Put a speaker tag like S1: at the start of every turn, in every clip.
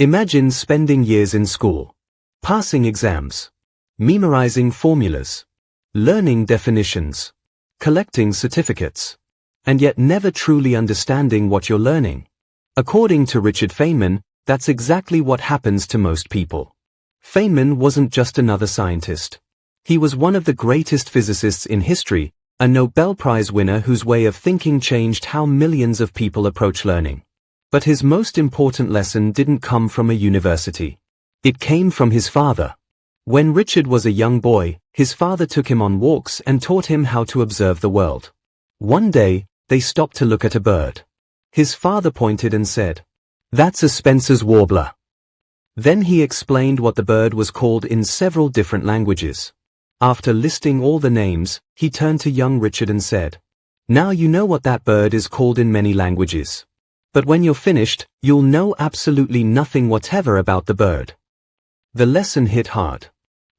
S1: Imagine spending years in school, passing exams, memorizing formulas, learning definitions, collecting certificates, and yet never truly understanding what you're learning. According to Richard Feynman, that's exactly what happens to most people. Feynman wasn't just another scientist. He was one of the greatest physicists in history, a Nobel Prize winner whose way of thinking changed how millions of people approach learning. But his most important lesson didn't come from a university. It came from his father. When Richard was a young boy, his father took him on walks and taught him how to observe the world. One day, they stopped to look at a bird. His father pointed and said, "That's a Spencer's warbler." Then he explained what the bird was called in several different languages. After listing all the names, he turned to young Richard and said, "Now you know what that bird is called in many languages. But when you're finished, you'll know absolutely nothing whatever about the bird." The lesson hit hard.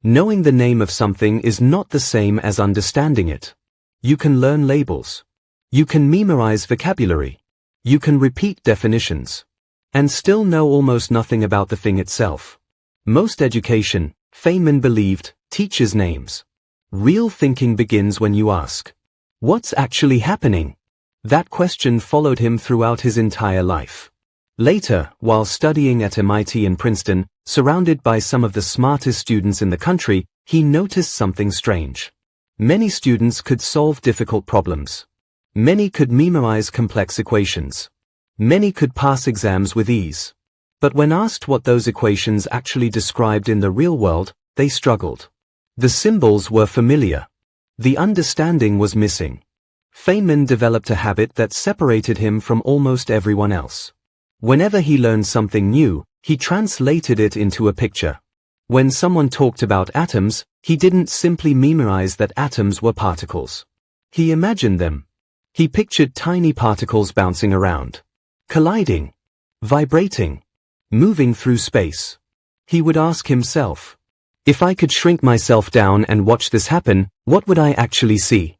S1: Knowing the name of something is not the same as understanding it. You can learn labels. You can memorize vocabulary. You can repeat definitions. And still know almost nothing about the thing itself. Most education, Feynman believed, teaches names. Real thinking begins when you ask, "What's actually happening?" That question followed him throughout his entire life. Later, while studying at MIT and Princeton, surrounded by some of the smartest students in the country, he noticed something strange. Many students could solve difficult problems. Many could memorize complex equations. Many could pass exams with ease. But when asked what those equations actually described in the real world, they struggled. The symbols were familiar. The understanding was missing. Feynman developed a habit that separated him from almost everyone else. Whenever he learned something new, he translated it into a picture. When someone talked about atoms, he didn't simply memorize that atoms were particles. He imagined them. He pictured tiny particles bouncing around, colliding, vibrating, moving through space. He would ask himself, "If I could shrink myself down and watch this happen, what would I actually see?"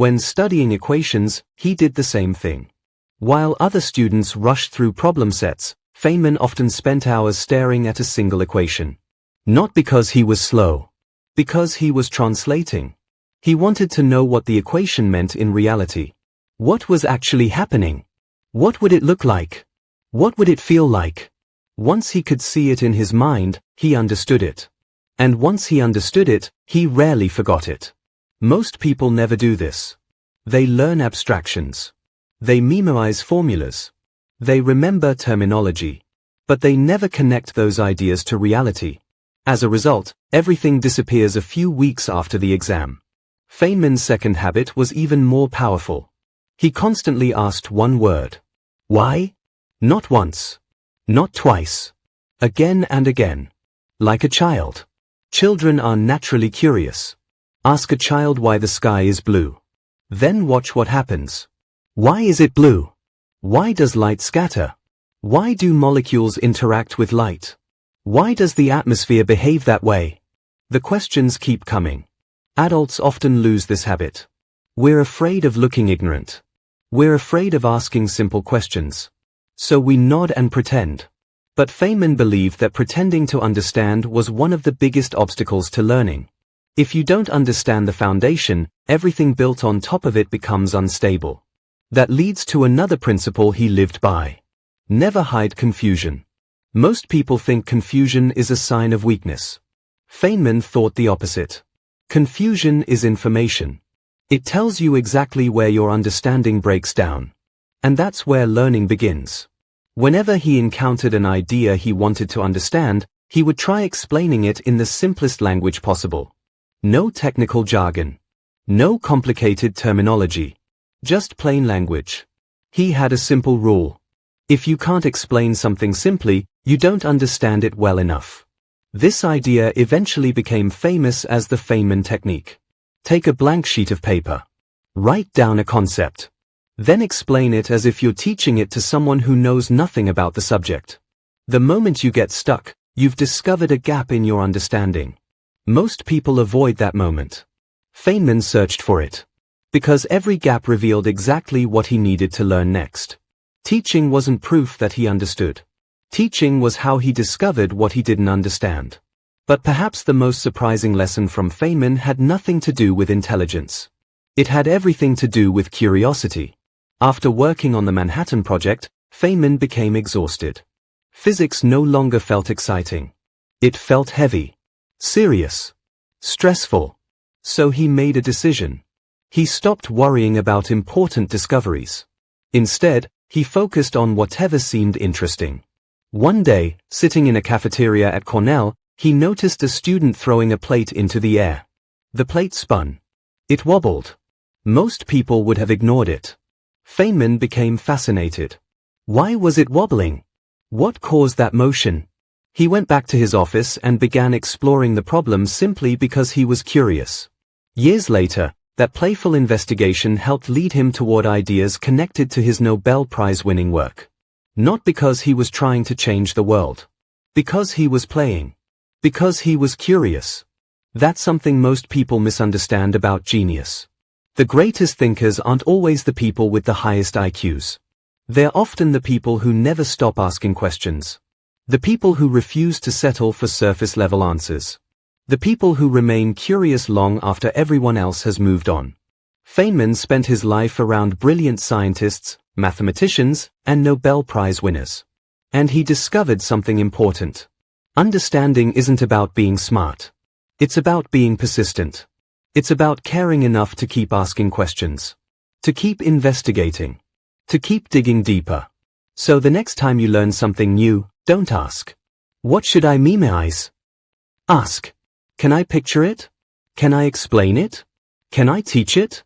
S1: When studying equations, he did the same thing. While other students rushed through problem sets, Feynman often spent hours staring at a single equation. Not because he was slow. Because he was translating. He wanted to know what the equation meant in reality. What was actually happening? What would it look like? What would it feel like? Once he could see it in his mind, he understood it. And once he understood it, he rarely forgot it. Most people never do this. They learn abstractions. They memorize formulas. They remember terminology. But they never connect those ideas to reality. As a result, everything disappears a few weeks after the exam. Feynman's second habit was even more powerful. He constantly asked one word. Why? Not once. Not twice. Again and again. Like a child. Children are naturally curious. Ask a child why the sky is blue. Then watch what happens. Why is it blue? Why does light scatter? Why do molecules interact with light? Why does the atmosphere behave that way? The questions keep coming. Adults often lose this habit. We're afraid of looking ignorant. We're afraid of asking simple questions. So we nod and pretend. But Feynman believed that pretending to understand was one of the biggest obstacles to learning. If you don't understand the foundation, everything built on top of it becomes unstable. That leads to another principle he lived by. Never hide confusion. Most people think confusion is a sign of weakness. Feynman thought the opposite. Confusion is information. It tells you exactly where your understanding breaks down. And that's where learning begins. Whenever he encountered an idea he wanted to understand, he would try explaining it in the simplest language possible. No technical jargon. No complicated terminology. Just plain language. He had a simple rule. If you can't explain something simply, you don't understand it well enough. This idea eventually became famous as the Feynman Technique. Take a blank sheet of paper. Write down a concept. Then explain it as if you're teaching it to someone who knows nothing about the subject. The moment you get stuck, you've discovered a gap in your understanding. Most people avoid that moment. Feynman searched for it. Because every gap revealed exactly what he needed to learn next. Teaching wasn't proof that he understood. Teaching was how he discovered what he didn't understand. But perhaps the most surprising lesson from Feynman had nothing to do with intelligence. It had everything to do with curiosity. After working on the Manhattan Project, Feynman became exhausted. Physics no longer felt exciting. It felt heavy, serious, stressful. So he made a decision. He stopped worrying about important discoveries. Instead, he focused on whatever seemed interesting. One day, sitting in a cafeteria at Cornell, he noticed a student throwing a plate into the air. The plate spun. It wobbled. Most people would have ignored it. Feynman became fascinated. Why was it wobbling? What caused that motion? He went back to his office and began exploring the problem simply because he was curious. Years later, that playful investigation helped lead him toward ideas connected to his Nobel Prize-winning work. Not because he was trying to change the world. Because he was playing. Because he was curious. That's something most people misunderstand about genius. The greatest thinkers aren't always the people with the highest IQs. They're often the people who never stop asking questions. The people who refuse to settle for surface-level answers. The people who remain curious long after everyone else has moved on. Feynman spent his life around brilliant scientists, mathematicians, and Nobel Prize winners. And he discovered something important. Understanding isn't about being smart. It's about being persistent. It's about caring enough to keep asking questions. To keep investigating. To keep digging deeper. So the next time you learn something new, don't ask, "What should I memorize?" Ask, "Can I picture it? Can I explain it? Can I teach it?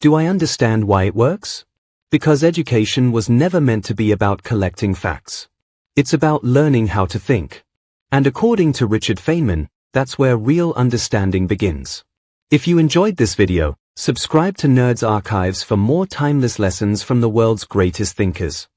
S1: Do I understand why it works?" Because education was never meant to be about collecting facts. It's about learning how to think. And according to Richard Feynman, that's where real understanding begins. If you enjoyed this video, subscribe to Nerds Archives for more timeless lessons from the world's greatest thinkers.